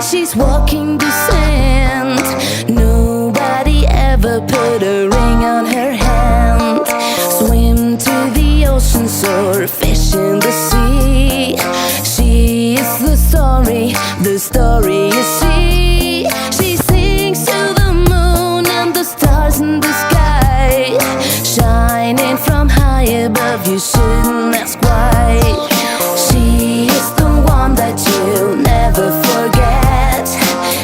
she's walking decent. Nobody ever put a ring on her hand. Swim to the ocean, soar, fish in the sea. She is the story you see. She sings to the moon and the stars in the sky, shining from high above, you shouldn't ask why. She is the one that you'll never forget.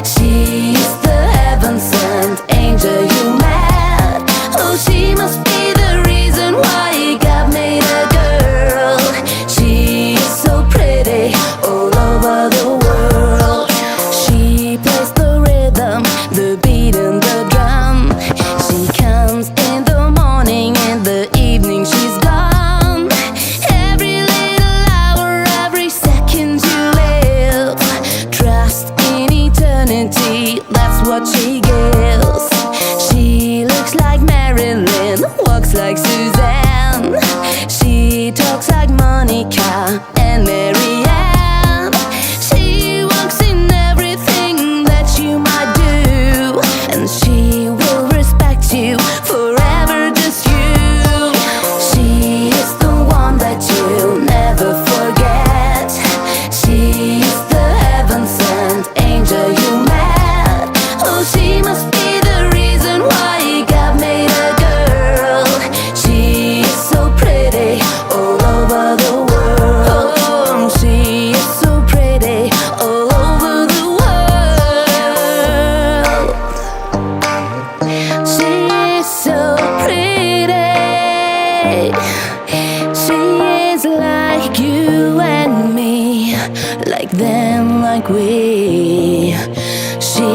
She is the heaven-sent angel you met. Oh, she must be the reason why God made a girl. She is so pretty all over the world. She plays the rhythm, the beat and the drum. She comes in the morning, in the evening she's gone. Every little hour, every second you live, trust in eternity, that's what she gives. She looks like Marilyn, walks like Suzanne. She talks like Monica and Marianne. She walks in everything that you might do, and she will respect you forever, just you. She is the one that you'll never forget. She is the heaven-sent angel you met. Oh, she must be the reason why God made a girl. She is so pretty all over the world. Oh, she is so pretty all over the world. She is so pretty. She is like you and me, like them, like we. She